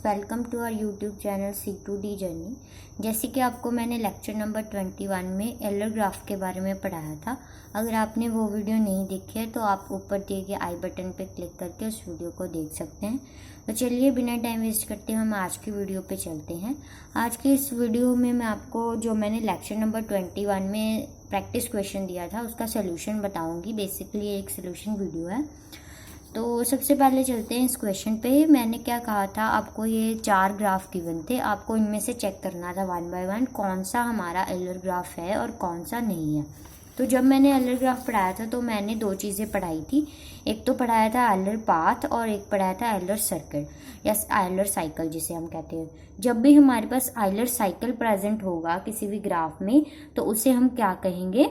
Welcome to our YouTube channel C2D journey. जैसे कि आपको मैंने लेक्चर नंबर 21 में एलर ग्राफ के बारे में पढ़ाया था। अगर आपने वो वीडियो नहीं देखी है तो आप ऊपर दिए गए आई बटन पर क्लिक करके उस वीडियो को देख सकते हैं। तो चलिए बिना टाइम वेस्ट करते हुए हम आज की वीडियो पे चलते हैं। आज की इस वीडियो में मैं आपको जो मैंने लेक्चर नंबर 21 में प्रैक्टिस क्वेश्चन दिया था उसका सोल्यूशन बताऊँगी। बेसिकली एक सोल्यूशन वीडियो है। तो सबसे पहले चलते हैं इस क्वेश्चन पे। मैंने क्या कहा था, आपको ये 4 ग्राफ गिवन थे, आपको इनमें से चेक करना था वन बाय वन कौन सा हमारा एलर ग्राफ है और कौन सा नहीं है। तो जब मैंने एलर ग्राफ पढ़ाया था तो मैंने 2 चीज़ें पढ़ाई थी। एक तो पढ़ाया था एलर पाथ और एक पढ़ाया था एलर सर्किट या एलर साइकिल जिसे हम कहते हैं। जब भी हमारे पास एलर साइकिल प्रेजेंट होगा किसी भी ग्राफ में तो उसे हम क्या कहेंगे,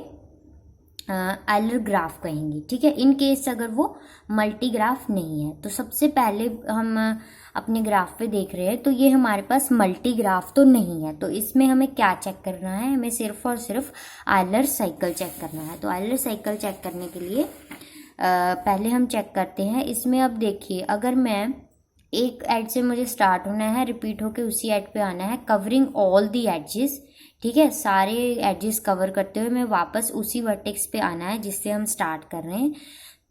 एलर ग्राफ कहेंगे। ठीक है, इन केस अगर वो मल्टी ग्राफ नहीं है। तो सबसे पहले हम अपने ग्राफ पे देख रहे हैं तो ये हमारे पास मल्टी ग्राफ तो नहीं है। तो इसमें हमें क्या चेक करना है, हमें सिर्फ और सिर्फ एलर साइकिल चेक करना है। तो एलर साइकिल चेक करने के लिए पहले हम चेक करते हैं। इसमें अब देखिए, अगर मैं एक एज से मुझे स्टार्ट होना है, रिपीट होके उसी एज पे आना है, कवरिंग ऑल दी एजेस। ठीक है, सारे एजेस कवर करते हुए मैं वापस उसी वर्टेक्स पे आना है जिससे हम स्टार्ट कर रहे हैं।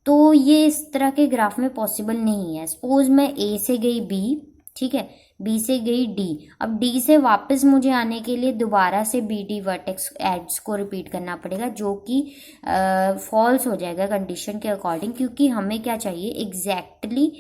तो ये इस तरह के ग्राफ में पॉसिबल नहीं है। सपोज मैं ए से गई बी, ठीक है, बी से गई डी। अब डी से वापस मुझे आने के लिए दोबारा से बी डी वर्टेक्स एज को रिपीट करना पड़ेगा, जो कि फॉल्स हो जाएगा कंडीशन के अकॉर्डिंग, क्योंकि हमें क्या चाहिए एग्जैक्टली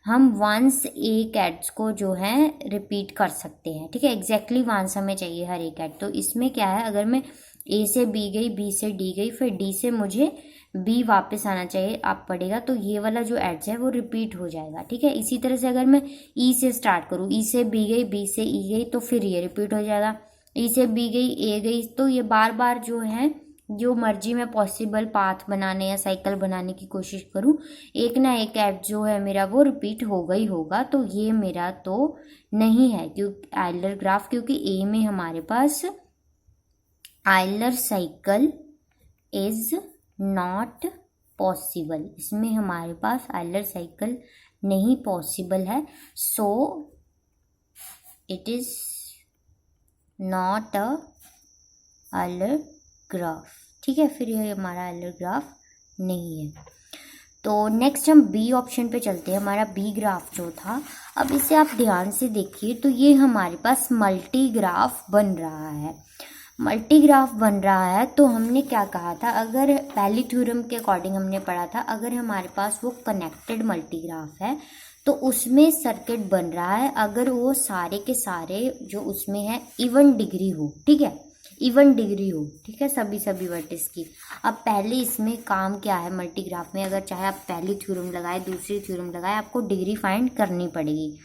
हम वंस एक एड्स को जो है रिपीट कर सकते हैं। ठीक है, एग्जैक्टली वंस हमें चाहिए हर एक एड। तो इसमें क्या है, अगर मैं ए से बी गई, बी से डी गई, फिर डी से मुझे बी वापस आना चाहिए आप पड़ेगा, तो ये वाला जो एड्स है वो रिपीट हो जाएगा। ठीक है, इसी तरह से अगर मैं ई से स्टार्ट करूँ, ई से बी गई, बी से ई गई, तो फिर ये रिपीट हो जाएगा। ई से बी गई, ए गई, तो ये बार बार जो है जो मर्जी मैं पॉसिबल पाथ बनाने या साइकिल बनाने की कोशिश करूं, एक ना एक एड जो है मेरा वो रिपीट होगा ही होगा। तो ये मेरा तो नहीं है क्योंकि एलर ग्राफ, क्योंकि ए में हमारे पास Euler cycle is not possible, इसमें हमारे पास एलर साइकिल नहीं पॉसिबल है। So it is not a Euler graph. ठीक है, फिर ये हमारा एलर ग्राफ नहीं है। तो नेक्स्ट हम बी ऑप्शन पे चलते हैं। हमारा बी ग्राफ जो था, अब इसे आप ध्यान से देखिए तो ये हमारे पास मल्टी ग्राफ बन रहा है। मल्टी ग्राफ बन रहा है तो हमने क्या कहा था, अगर पहली थ्योरम के अकॉर्डिंग हमने पढ़ा था, अगर हमारे पास वो कनेक्टेड मल्टी ग्राफ है तो उसमें सर्किट बन रहा है अगर वो सारे के सारे जो उसमें है इवन डिग्री हो। ठीक है, इवन डिग्री हो। ठीक है, सभी वर्टिस की। अब पहले इसमें काम क्या है मल्टी ग्राफ में, अगर चाहे आप पहली थ्योरम लगाए दूसरी थ्योरम लगाए, आपको डिग्री फाइंड करनी पड़ेगी।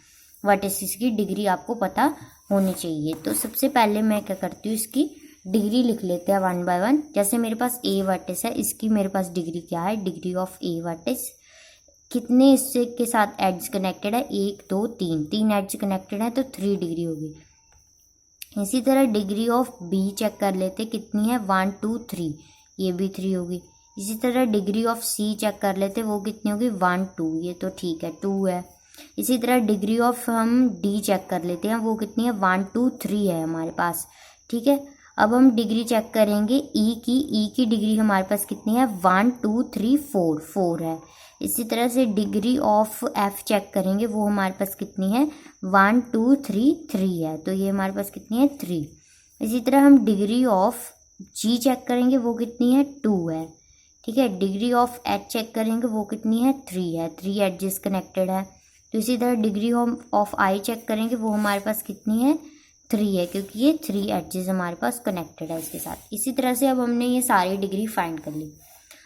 वर्टिसेस की डिग्री आपको पता होनी चाहिए। तो सबसे पहले मैं क्या करती हूँ, इसकी डिग्री लिख लेते हैं वन बाय वन। जैसे मेरे पास ए वर्टिस है, इसकी मेरे पास डिग्री क्या है, डिग्री ऑफ ए वर्टिस कितने इससे के साथ एड्स कनेक्टेड है, 1 2 3 एड्स कनेक्टेड है तो 3 डिग्री होगी। इसी तरह डिग्री ऑफ बी चेक कर लेते कितनी है, 1 2 3, ये भी 3 होगी। इसी तरह डिग्री ऑफ सी चेक कर लेते, वो कितनी होगी, 1 2, ये तो ठीक है 2 है। इसी तरह डिग्री ऑफ हम डी चेक कर लेते हैं, वो कितनी है, 1 2 3 है हमारे पास। ठीक है, अब हम डिग्री चेक करेंगे ई की डिग्री हमारे पास कितनी है, 1 2 3 4 है। इसी तरह से डिग्री ऑफ एफ चेक करेंगे, वो हमारे पास कितनी है, 1 2 3 है, तो ये हमारे पास कितनी है, 3। इसी तरह हम डिग्री ऑफ जी चेक करेंगे, वो कितनी है, 2 है। ठीक है, डिग्री ऑफ एच चेक करेंगे, वो कितनी है, 3 है, 3 एडजेस कनेक्टेड है। तो इसी तरह डिग्री ऑफ आई चेक करेंगे, वो हमारे पास कितनी है, 3 है, क्योंकि ये 3 एडजेस हमारे पास कनेक्टेड है इसके साथ। इसी तरह से अब हमने ये सारी डिग्री फाइंड कर ली।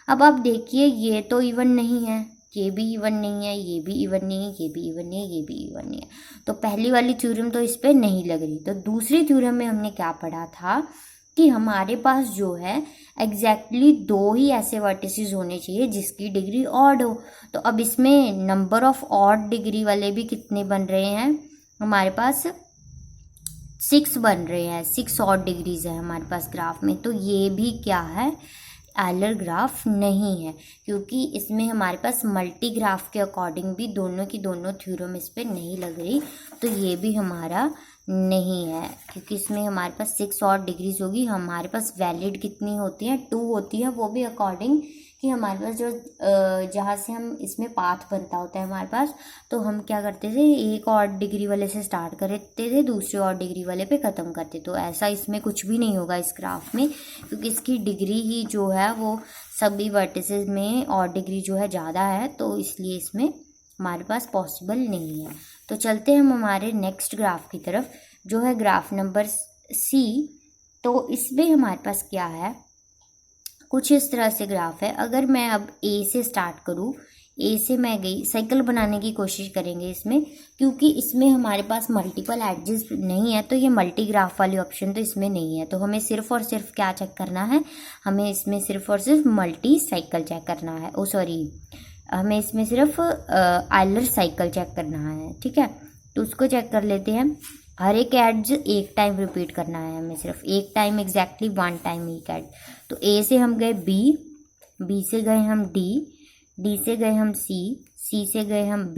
अब आप देखिए, ये तो इवन नहीं है, ये भी इवन नहीं है, ये भी इवन नहीं है, ये भी इवन नहीं है, ये भी इवन नहीं है। तो पहली वाली थ्योरम तो इस पे नहीं लग रही। तो दूसरी थ्योरम में हमने क्या पढ़ा था कि हमारे पास जो है एग्जैक्टली 2 ही ऐसे वर्टिसेस होने चाहिए जिसकी डिग्री ऑड हो। तो अब इसमें नंबर ऑफ ऑड डिग्री वाले भी कितने बन रहे हैं, हमारे पास 6 बन रहे हैं। 6 ऑड डिग्रीज है हमारे पास ग्राफ में। तो ये भी क्या है, आयलर ग्राफ नहीं है, क्योंकि इसमें हमारे पास मल्टी ग्राफ के अकॉर्डिंग भी दोनों की दोनों थ्योरम इस पर नहीं लग रही, तो ये भी हमारा नहीं है, क्योंकि इसमें हमारे पास 6 और डिग्रीज होगी। हमारे पास वैलिड कितनी होती है, 2 होती है, वो भी अकॉर्डिंग कि हमारे पास जो जहाँ से हम इसमें पाथ बनता होता है हमारे पास, तो हम क्या करते थे, एक और डिग्री वाले से स्टार्ट करते थे, दूसरे और डिग्री वाले पे ख़त्म करते। तो ऐसा इसमें कुछ भी नहीं होगा इस ग्राफ में, क्योंकि इसकी डिग्री ही जो है वो सभी वर्टिसेस में और डिग्री जो है ज़्यादा है, तो इसलिए इसमें हमारे पास पॉसिबल नहीं है। तो चलते हैं हम हमारे नेक्स्ट ग्राफ की तरफ, जो है ग्राफ नंबर C। तो इसमें हमारे पास क्या है, कुछ इस तरह से ग्राफ है। अगर मैं अब A से स्टार्ट करूँ, A से मैं गई, साइकिल बनाने की कोशिश करेंगे इसमें, क्योंकि इसमें हमारे पास मल्टीपल एडजेस नहीं है, तो ये मल्टी ग्राफ वाली ऑप्शन तो इसमें नहीं है। तो हमें सिर्फ और सिर्फ क्या चेक करना है, हमें इसमें सिर्फ और सिर्फ मल्टी साइकिल चेक करना है। हमें इसमें सिर्फ आयलर साइकिल चेक करना है, ठीक है। तो उसको चेक कर लेते हैं। हर एक एड्ज एक टाइम रिपीट करना है हमें, सिर्फ एक टाइम, एग्जैक्टली 1 टाइम एक एड। तो A से हम गए B से गए हम D से गए हम C से गए हम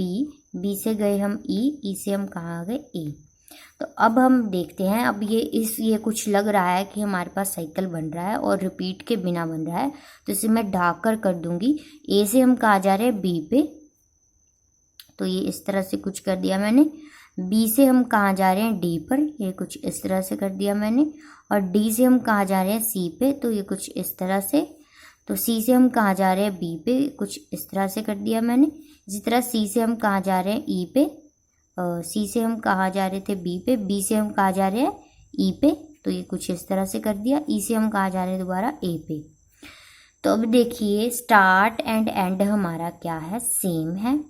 B से गए हम E से हम कहाँ आ गए A। तो अब हम देखते हैं, अब ये कुछ लग रहा है कि हमारे पास साइकिल बन रहा है और रिपीट के बिना बन रहा है, तो इसे मैं ढाक कर दूंगी। A से हम कहाँ जा रहे हैं, B पे, तो ये इस तरह से कुछ कर दिया मैंने। B से हम कहाँ जा रहे हैं, D पर, ये कुछ इस तरह से कर दिया मैंने। और D से हम कहाँ जा रहे हैं, C पे, तो ये कुछ इस तरह से। तो C से हम कहाँ जा रहे हैं, B पे, कुछ इस तरह से कर दिया मैंने। इसी तरह C से हम कहाँ जा रहे हैं, E पे, C से हम कहाँ जा रहे थे, B पे, B से हम कहाँ जा रहे हैं, E पे, तो ये कुछ इस तरह से कर दिया। E से हम कहाँ जा रहे हैं, दोबारा A पे। तो अब देखिए, स्टार्ट एंड एंड हमारा क्या है, सेम है,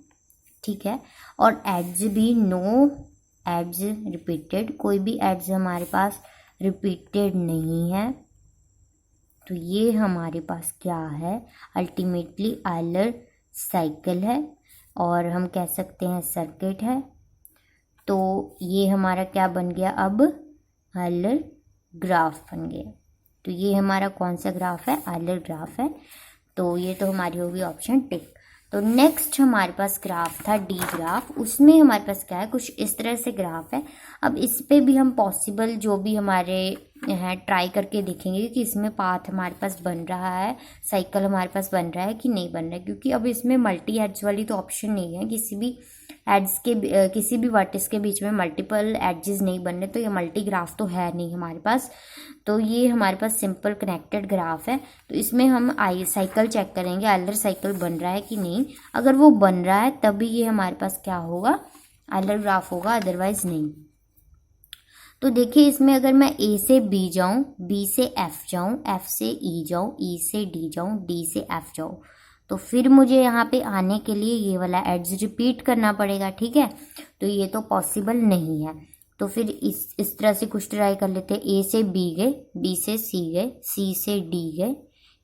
ठीक है। और एड्स भी, नो एड्स रिपीटेड, कोई भी एड्स हमारे पास रिपीटेड नहीं है। तो ये हमारे पास क्या है, अल्टीमेटली आयलर साइकिल है, और हम कह सकते हैं सर्किट है। तो ये हमारा क्या बन गया, अब आयलर ग्राफ बन गया। तो ये हमारा कौन सा ग्राफ है, आयलर ग्राफ है। तो ये तो हमारी होगी ऑप्शन टिक। तो नेक्स्ट हमारे पास ग्राफ था डी ग्राफ, उसमें हमारे पास क्या है, कुछ इस तरह से ग्राफ है। अब इस पे भी हम पॉसिबल जो भी हमारे हैं ट्राई करके देखेंगे कि इसमें पाथ हमारे पास बन रहा है, साइकिल हमारे पास बन रहा है कि नहीं बन रहा है, क्योंकि अब इसमें मल्टी एड्स वाली तो ऑप्शन नहीं है, किसी भी वर्टिस के बीच में मल्टीपल एड्जेस नहीं बन रहे, तो ये मल्टी ग्राफ तो है नहीं हमारे पास। तो ये हमारे पास सिंपल कनेक्टेड ग्राफ है। तो इसमें हम साइकिल चेक करेंगे, आयलर साइकिल बन रहा है कि नहीं। अगर वो बन रहा है तभी ये हमारे पास क्या होगा, आयलर ग्राफ होगा, अदरवाइज नहीं। तो देखिए, इसमें अगर मैं A से B जाऊं, B से F जाऊं, F से E जाऊं, E से D जाऊं, D से F जाऊं, तो फिर मुझे यहाँ पे आने के लिए ये वाला एड्स रिपीट करना पड़ेगा, ठीक है। तो ये तो पॉसिबल नहीं है। तो फिर इस तरह से कुछ ट्राई कर लेते हैं। A से B गए, B से C गए, C से D गए,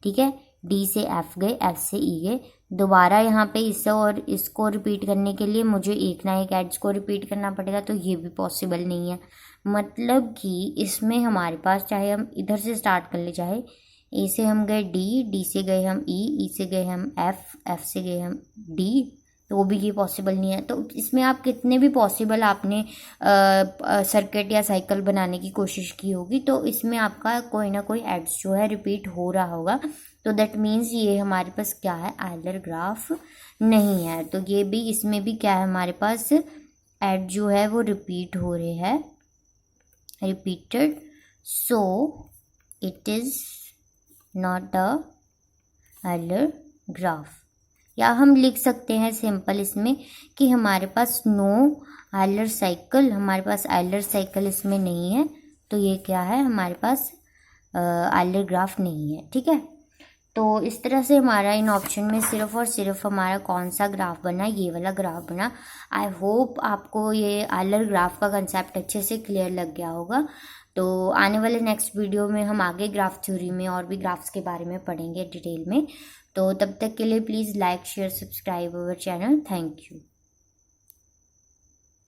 ठीक है, D से F गए, F से E गए। दोबारा यहाँ पे इसे और इसको रिपीट करने के लिए मुझे एक ना एक एड्स को रिपीट करना पड़ेगा, तो ये भी पॉसिबल नहीं है। मतलब कि इसमें हमारे पास, चाहे हम इधर से स्टार्ट कर ले, चाहे A से हम गए D से गए हम E से गए हम F से गए हम D, तो वो भी ये पॉसिबल नहीं है। तो इसमें आप कितने भी पॉसिबल आपने सर्किट या साइकिल बनाने की कोशिश की होगी, तो इसमें आपका कोई ना कोई एड्स जो है रिपीट हो रहा होगा। तो दैट मीन्स ये हमारे पास क्या है, आयलर ग्राफ नहीं है। तो ये भी, इसमें भी क्या है, हमारे पास एड जो है वो रिपीट हो रहे हैं, repeated, so it is not a Euler graph. या हम लिख सकते हैं सिंपल इसमें कि हमारे पास नो आयलर साइकिल, हमारे पास आयलर साइकिल इसमें नहीं है, तो ये क्या है, हमारे पास आयलर ग्राफ नहीं है, ठीक है। तो इस तरह से हमारा इन ऑप्शन में सिर्फ और सिर्फ हमारा कौन सा ग्राफ बना, ये वाला ग्राफ बना। आई होप आपको ये आयलर ग्राफ का कंसेप्ट अच्छे से क्लियर लग गया होगा। तो आने वाले नेक्स्ट वीडियो में हम आगे ग्राफ थ्योरी में और भी ग्राफ्स के बारे में पढ़ेंगे डिटेल में। तो तब तक के लिए please like, share, subscribe our channel. Thank you.